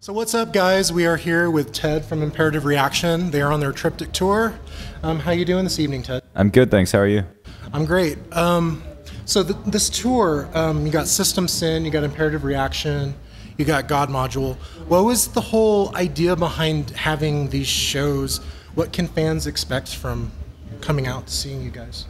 So what's up, guys? We are here with Ted from Imperative Reaction. They are on their triptych tour. How you doing this evening, Ted? I'm good, thanks. How are you? I'm great. This tour, you got System Sin, you got Imperative Reaction, you got God Module. What was the whole idea behind having these shows? What can fans expect from coming out to seeing you guys?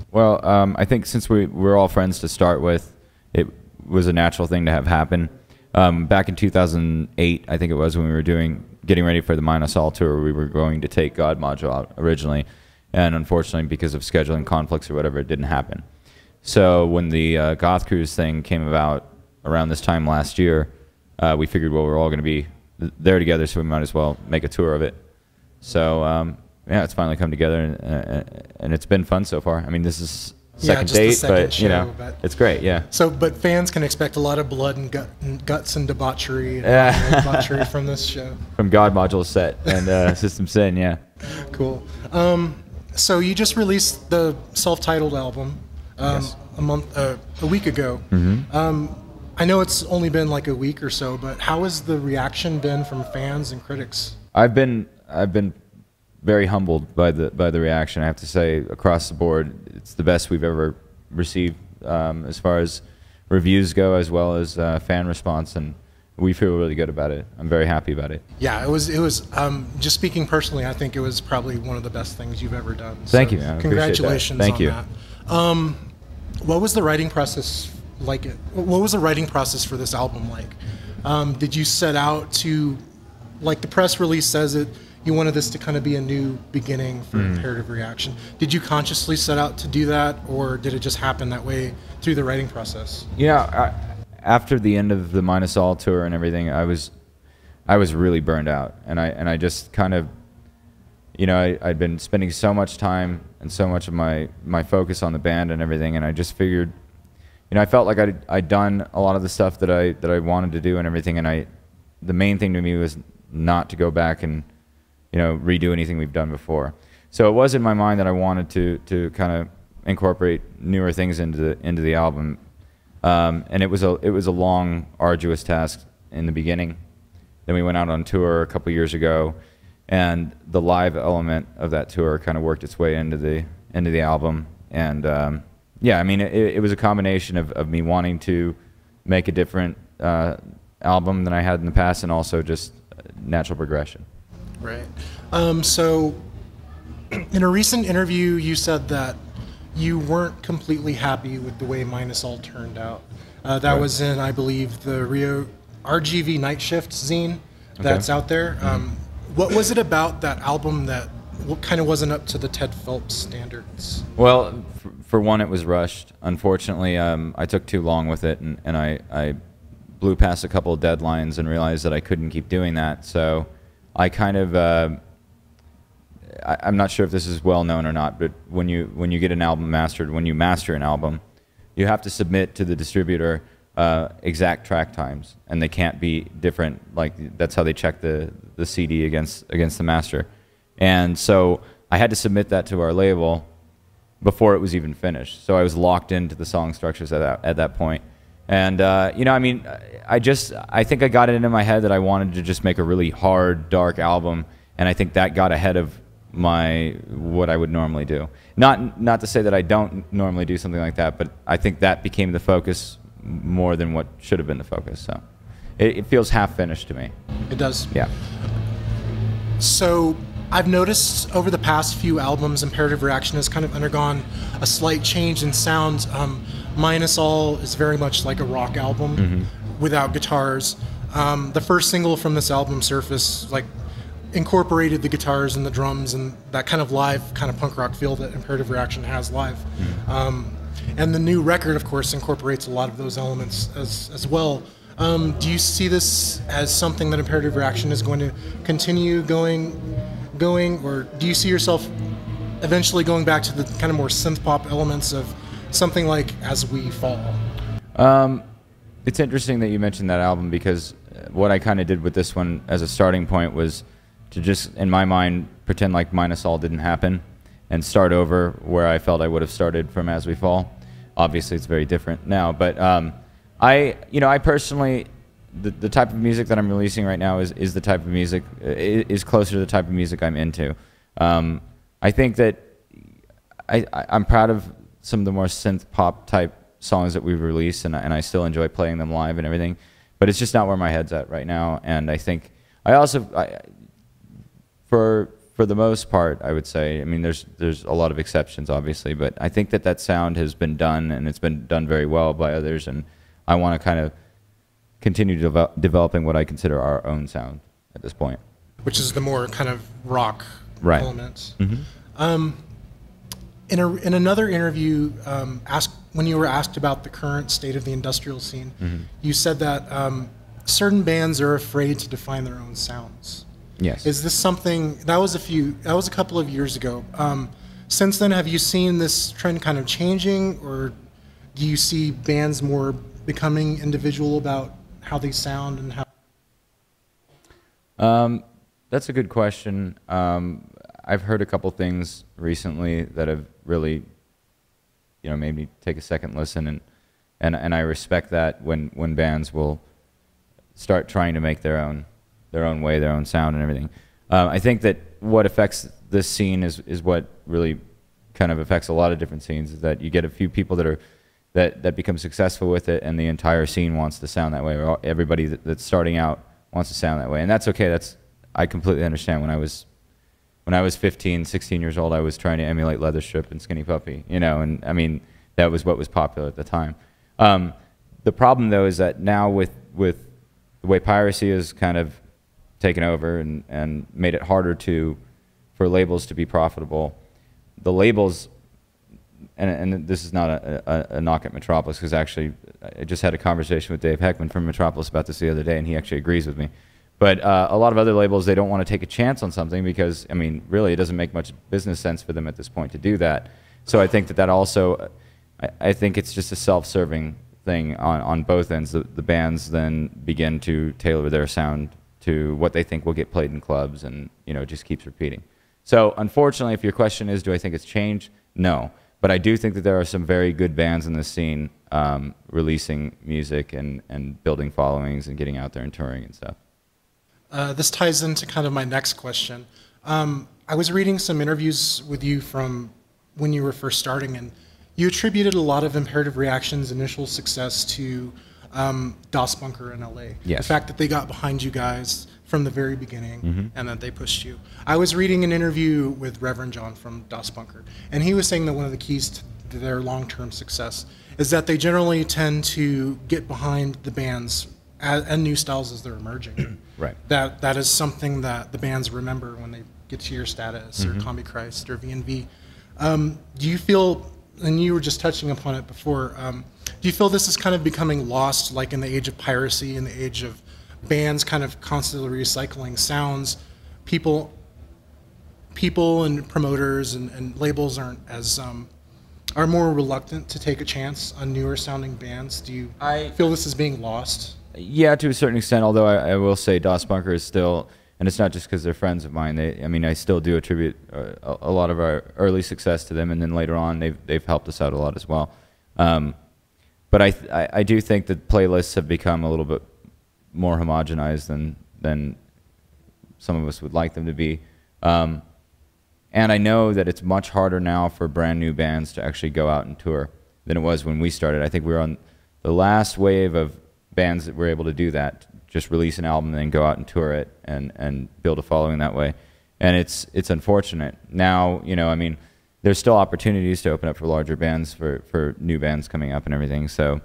Well, I think since we're all friends to start with, it was a natural thing to have happen. Back in 2008, I think it was, when we were getting ready for the Minus All tour, we were going to take God Module out originally, and unfortunately, because of scheduling conflicts or whatever, it didn't happen. So when the Goth Cruise thing came about around this time last year, we figured, well, we're all going to be there together, so we might as well make a tour of it. So yeah, it's finally come together, and it's been fun so far. I mean, this is second date, but you know, it's great. Yeah. So, but fans can expect a lot of blood and guts and debauchery, debauchery from this show. From God Module set and System Sin, yeah. Cool. So you just released the self-titled album Yes. a week ago. Mm-hmm. I know it's only been like a week or so, but how has the reaction been from fans and critics? I've been very humbled by the reaction. I have to say, across the board, it's the best we've ever received as far as reviews go, as well as fan response, and we feel really good about it. I'm very happy about it. Yeah, it was. Just speaking personally, I think it was probably one of the best things you've ever done. Thank you, man. Congratulations. Thank you. That. What was the writing process like? What was the writing process for this album like? Did you set out to, like the press release says it, you wanted this to kind of be a new beginning for Imperative Reaction. Did you consciously set out to do that, or did it just happen that way through the writing process? Yeah, after the end of the Minus All tour and everything, I was really burned out, and I just kind of, you know, I'd been spending so much time and so much of my focus on the band and everything, and I just figured, you know, I felt like I'd done a lot of the stuff that I wanted to do and everything, and the main thing to me was not to go back and, you know, redo anything we've done before. So it was in my mind that I wanted to kind of incorporate newer things into the album, and it was a long, arduous task in the beginning. Then we went out on tour a couple years ago, and the live element of that tour kind of worked its way into the album. And yeah, I mean, it was a combination of me wanting to make a different album than I had in the past, and also just natural progression. Right. So in a recent interview, you said that you weren't completely happy with the way Minus All turned out. That right. was in, I believe, the Rio RGV Night Shift zine that's out there. What was it about that album that kind of wasn't up to the Ted Phelps standards? Well, for one, it was rushed. Unfortunately, I took too long with it, and I blew past a couple of deadlines and realized that I couldn't keep doing that. So I kind of, I'm not sure if this is well known or not, but when you get an album mastered, when you master an album, you have to submit to the distributor exact track times, and they can't be different. Like, that's how they check the CD against the master. And so I had to submit that to our label before it was even finished. So I was locked into the song structures at that point. And you know, I mean, I think I got it into my head that I wanted to just make a really hard, dark album, and I think that got ahead of what I would normally do. Not to say that I don't normally do something like that, but I think that became the focus more than what should have been the focus. So it feels half finished to me. It does. Yeah. So I've noticed over the past few albums, Imperative Reaction has kind of undergone a slight change in sound. Minus All is very much like a rock album without guitars. The first single from this album, Surface, like incorporated the guitars and the drums and that kind of live, kind of punk rock feel that Imperative Reaction has live. And the new record, of course, incorporates a lot of those elements as well. Do you see this as something that Imperative Reaction is going to continue going, or do you see yourself eventually going back to the kind of more synth pop elements of something like As We Fall? It's interesting that you mentioned that album, because what I kind of did with this one as a starting point was to just, in my mind, pretend like Minus All didn't happen and start over where I felt I would have started from As We Fall. Obviously, it's very different now, but I personally the type of music that I'm releasing right now is the type of music is closer to the type of music I'm into. I think that I'm proud of some of the more synth pop type songs that we've released, and I still enjoy playing them live and everything, but it's just not where my head's at right now. And I think for the most part, I would say, I mean, there's a lot of exceptions, obviously, but I think that sound has been done, and it's been done very well by others, and I want to kind of continue developing what I consider our own sound at this point. Which is the more kind of rock right. elements. Mm-hmm. In another interview, when you were asked about the current state of the industrial scene, mm-hmm. you said that certain bands are afraid to define their own sounds. Yes. Is this something that was a couple of years ago? Since then, have you seen this trend kind of changing, or do you see bands more becoming individual about how they sound and how? That's a good question. I've heard a couple things recently that have really, made me take a second listen, and I respect that when bands will start trying to make their own way, their own sound and everything. I think that what affects this scene is what really kind of affects a lot of different scenes, is that you get a few people that become successful with it, and the entire scene wants to sound that way, or everybody that's starting out wants to sound that way. And that's okay. I completely understand. When I was 15, 16 years old, I was trying to emulate Leatherstrip and Skinny Puppy, and I mean, that was what was popular at the time. The problem, though, is that now with the way piracy is kind of taken over and made it harder for labels to be profitable, the labels, and this is not a knock at Metropolis, because actually I just had a conversation with Dave Heckman from Metropolis about this the other day, and he actually agrees with me. But a lot of other labels, they don't want to take a chance on something because, I mean, really it doesn't make much business sense for them at this point to do that. So I think that also, I think it's just a self-serving thing on both ends. The bands then begin to tailor their sound to what they think will get played in clubs, and it just keeps repeating. So unfortunately, if your question is, do I think it's changed? No. But I do think that there are some very good bands in the scene releasing music and building followings and getting out there and touring and stuff. This ties into kind of my next question. I was reading some interviews with you from when you were first starting, and you attributed a lot of Imperative Reaction's initial success to Das Bunker in LA. Yes. The fact that they got behind you guys from the very beginning, mm-hmm. and that they pushed you. I was reading an interview with Reverend John from Das Bunker, and he was saying that one of the keys to their long-term success is that they generally tend to get behind the bands and new styles as they're emerging. Right. That is something that the bands remember when they get to your status, mm-hmm. or Combi Christ or VNV. Do you feel, and you were just touching upon it before, do you feel this is kind of becoming lost, like in the age of piracy, in the age of bands kind of constantly recycling sounds? People and promoters and labels are more reluctant to take a chance on newer sounding bands. Do you feel this is being lost? Yeah, to a certain extent, although I will say Das Bunker is still, and it's not just because they're friends of mine. I still do attribute a lot of our early success to them, and then later on they've helped us out a lot as well. But I do think that playlists have become a little bit more homogenized than some of us would like them to be. And I know that it's much harder now for brand new bands to actually go out and tour than it was when we started. I think we were on the last wave of bands that were able to do that, just release an album and then go out and tour it and build a following that way. And it's unfortunate. Now, there's still opportunities to open up for larger bands, for new bands coming up and everything. So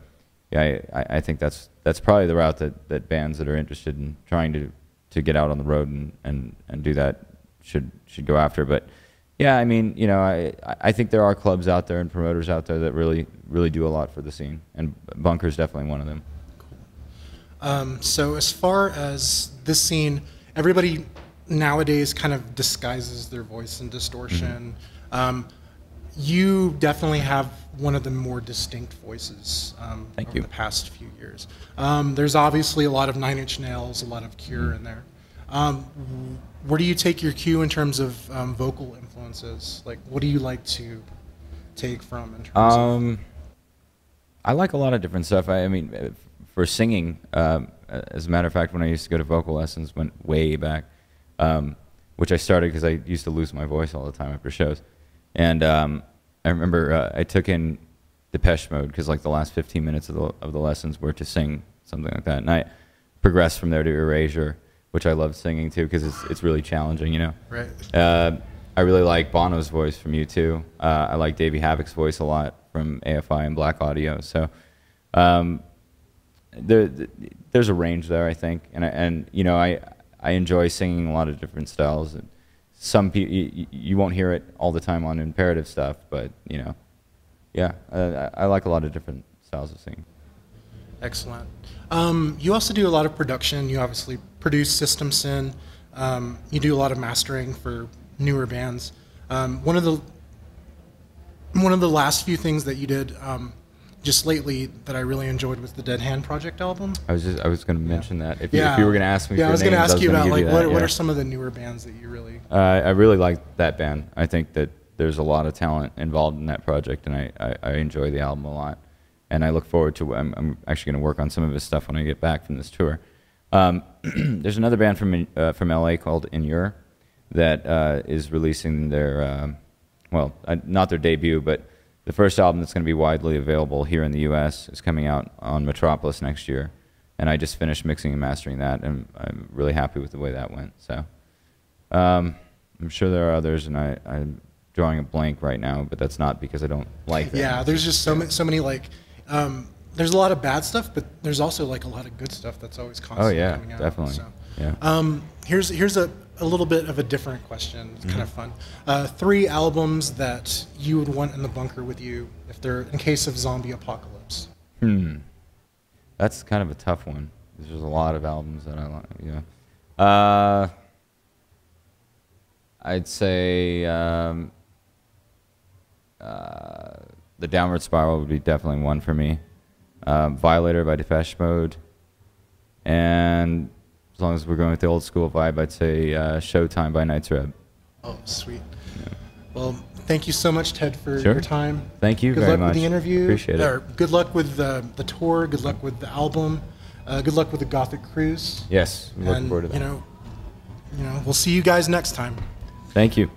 yeah, I think that's probably the route that bands that are interested in trying to get out on the road and do that should go after. But yeah, I think there are clubs out there and promoters out there that really do a lot for the scene, and Bunker's definitely one of them. So as far as this scene, everybody nowadays kind of disguises their voice in distortion. Mm-hmm. You definitely have one of the more distinct voices over the past few years. There's obviously a lot of Nine Inch Nails, a lot of Cure in there. Where do you take your cue in terms of vocal influences? Like, what do you like to take from in terms of... I like a lot of different stuff. For singing, as a matter of fact, when I used to go to vocal lessons, went way back, which I started because I used to lose my voice all the time after shows. And I remember I took in Depeche Mode because like the last 15 minutes of the lessons were to sing something like that. And I progressed from there to Erasure, which I love singing too because it's really challenging, you know. Right. I really like Bono's voice from U2. I like Davey Havok's voice a lot from AFI and Black Audio. So there's a range there, I think, and you know, I enjoy singing a lot of different styles. Some people you won't hear it all the time on imperative stuff, but you know, yeah, I like a lot of different styles of singing. Excellent. You also do a lot of production. You obviously produce System Sin. You do a lot of mastering for newer bands. One of the last few things that you did just lately that I really enjoyed was the Dead Hand Project album. I was going to mention that. If you were going to ask me, I was going to ask you about like what are are some of the newer bands that you really? I really like that band. I think that there's a lot of talent involved in that project, and I enjoy the album a lot. And I look forward to. I'm actually going to work on some of his stuff when I get back from this tour. There's another band from LA called Inure that is releasing their not their debut, but the first album that's going to be widely available here in the U.S. is coming out on Metropolis next year, and I just finished mixing and mastering that, and I'm really happy with the way that went. So I'm sure there are others, and I'm drawing a blank right now, but that's not because I don't like them. Yeah, there's just so many like. There's a lot of bad stuff, but there's also like a lot of good stuff that's always constantly coming out. Definitely. So, yeah. Here's a little bit of a different question. It's kind of fun. 3 albums that you would want in the bunker with you if they're in case of zombie apocalypse. That's kind of a tough one. There's a lot of albums that I like. Yeah. I'd say The Downward Spiral would be definitely one for me. Violator by Depeche Mode, and as long as we're going with the old school vibe, I'd say Showtime by Night's Reb. Oh, sweet. Yeah. Well, thank you so much, Ted, for your time. Thank you very much. Good luck with the interview. Appreciate it. Good luck with the tour. Good luck with the album. Good luck with the Gothic Cruise. Yes, we look forward to that. You know, we'll see you guys next time. Thank you.